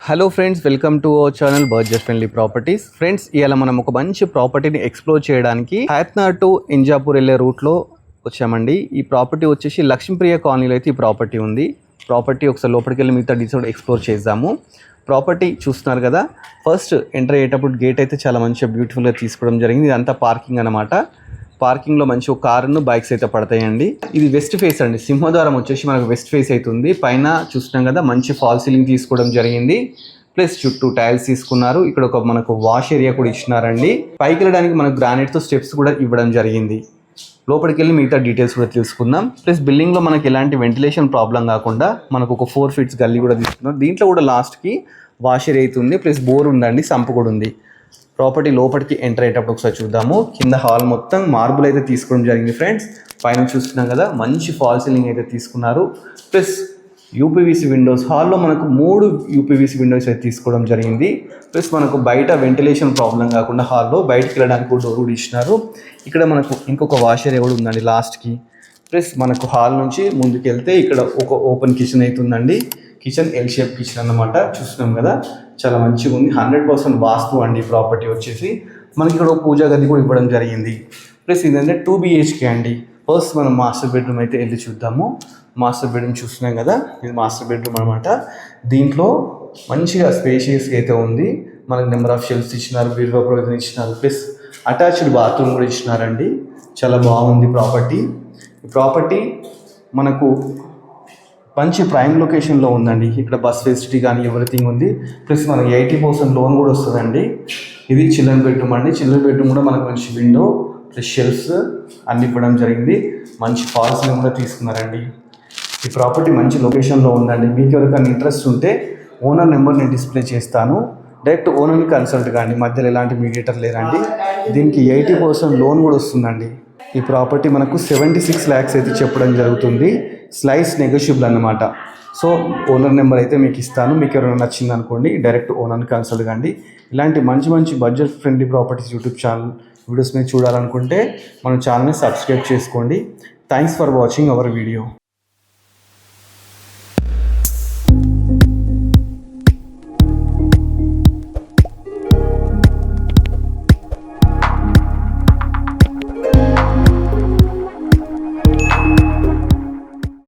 Hello friends, welcome to our channel budget friendly properties. Friends, ఇవాళ మనం ఒక మంచి ప్రాపర్టీని ఎక్స్ప్లోర్ చేయడానికి హయత్నగర్ టు ఇంజాపూర్ వెళ్ళే రూట్లో వచ్చామండి. ఈ ప్రాపర్టీ వచ్చేసి లక్ష్మీప్రియ కాలనీలో అయితే ఈ ప్రాపర్టీ ఉంది. ప్రాపర్టీ ఒకసారి లోపలికి వెళ్ళి మిగతా డీటెయిల్స్ ఎక్స్ప్లోర్ చేద్దాము. ప్రాపర్టీ చూస్తున్నారు కదా, ఫస్ట్ ఎంటర్ అయ్యేటప్పుడు గేట్ అయితే చాలా మంచిగా బ్యూటిఫుల్గా తీసుకోవడం జరిగింది. ఇదంతా పార్కింగ్ అనమాట. పార్కింగ్లో మంచి ఒక కారును బైక్స్ అయితే పడతాయండి. ఇది వెస్ట్ ఫేస్ అండి. సింహద్వారం వచ్చేసి మనకు వెస్ట్ ఫేస్ అవుతుంది. పైన చూస్తున్నాం కదా, మంచి ఫాల్ సీలింగ్ తీసుకోవడం జరిగింది. ప్లస్ చుట్టూ టైల్స్ తీసుకున్నారు. ఇక్కడ ఒక మనకు వాష్ ఏరియా కూడా ఇచ్చినారండి. పైకి వెళ్ళడానికి మనకు గ్రానైట్తో స్టెప్స్ కూడా ఇవ్వడం జరిగింది. లోపలికి వెళ్ళి మిగతా డీటెయిల్స్ కూడా తెలుసుకుందాం. ప్లస్ బిల్డింగ్లో మనకి ఎలాంటి వెంటిలేషన్ ప్రాబ్లం కాకుండా మనకు ఒక 4 feet గల్లీ కూడా తీసుకున్నాం. దీంట్లో కూడా లాస్ట్కి వాష్ ఏరియా అయితే ఉంది. ప్లస్ బోర్ ఉందండి, సంపు కూడా ఉంది. ప్రాపర్టీ లోపలికి ఎంటర్ అయ్యేటప్పుడు ఒకసారి చూద్దాము. కింద హాల్ మొత్తం మార్బుల్ అయితే తీసుకోవడం జరిగింది ఫ్రెండ్స్. పైన చూస్తున్నాం కదా, మంచి ఫాల్ సీలింగ్ అయితే తీసుకున్నారు. ప్లస్ యూపీవీసీ విండోస్, హాల్లో మనకు 3 యూపీవీసీ విండోస్ అయితే తీసుకోవడం జరిగింది. ప్లస్ మనకు బయట వెంటిలేషన్ ప్రాబ్లం కాకుండా హాల్లో బయటకు వెళ్ళడానికి డోర్ కూడా ఇచ్చినారు. ఇక్కడ మనకు ఇంకొక వాష్ ఏరియా కూడా ఉందండి లాస్ట్కి. ప్లస్ మనకు హాల్ నుంచి ముందుకు వెళ్తే ఇక్కడ ఒక ఓపెన్ కిచెన్ అయితే ఉందండి. కిచెన్ ఎల్ షేప్ కిచెన్ అన్నమాట. చూస్తున్నాం కదా, చాలా మంచిగా ఉంది. 100% వాస్తు అండి. ప్రాపర్టీ వచ్చేసి మనకి ఇక్కడ ఒక పూజా గది కూడా ఇవ్వడం జరిగింది. ప్లస్ ఇదంటే 2 BHK అండి. ఫస్ట్ మనం మాస్టర్ బెడ్రూమ్ అయితే వెళ్ళి చూద్దాము. మాస్టర్ బెడ్రూమ్ చూస్తున్నాం కదా, ఇది మాస్టర్ బెడ్రూమ్ అనమాట. దీంట్లో మంచిగా స్పేషియస్గా అయితే ఉంది. మనకు నెంబర్ ఆఫ్ షెల్ఫ్స్ ఇచ్చినారు, బీరువా ప్రొవిజన్ ఇచ్చినారు. ప్లస్ అటాచ్డ్ బాత్రూమ్ కూడా ఇచ్చినారండి. చాలా బాగుంది ప్రాపర్టీ. ఈ ప్రాపర్టీ మనకు మంచి ప్రైమ్ లొకేషన్లో ఉందండి. ఇక్కడ బస్ ఫెసిలిటీ కానీ ఎవ్రీథింగ్ ఉంది. ప్లస్ మనకి 80% లోన్ కూడా వస్తుందండి. ఇది చిల్డ్రన్ బెడ్రూమ్ అండి. చిల్డ్రన్ బెడ్రూమ్ కూడా మనకు మంచి విండో ప్లస్ షెల్ఫ్స్ అన్ని ఇవ్వడం జరిగింది. మంచి ఫాల్స్ కూడా తీసుకున్నారండి. ఈ ప్రాపర్టీ మంచి లొకేషన్లో ఉందండి. మీకు ఎవరికైనా ఇంట్రెస్ట్ ఉంటే ఓనర్ నెంబర్ నేను డిస్ప్లే చేస్తాను. డైరెక్ట్ ఓనర్ని కన్సల్ట్ కానీ, మధ్యలో ఎలాంటి మీడియేటర్ లేరండి. దీనికి 80% లోన్ కూడా వస్తుందండి. ఈ ప్రాపర్టీ మనకు 76 lakhs అయితే చెప్పడం జరుగుతుంది. స్లైస్ నెగోషియబుల్ అన్నమాట. సో ఓనర్ నెంబర్ అయితే మీకు ఇస్తాను. మీకు ఎవరైనా నచ్చింది అనుకోండి, డైరెక్ట్ ఓనర్ని కన్సల్ట్ కండి. ఇలాంటి మంచి మంచి budget friendly properties YouTube channel videos మీద చూడాలనుకుంటే మన ఛానల్ని సబ్స్క్రైబ్ చేసుకోండి. Thanks for watching our video.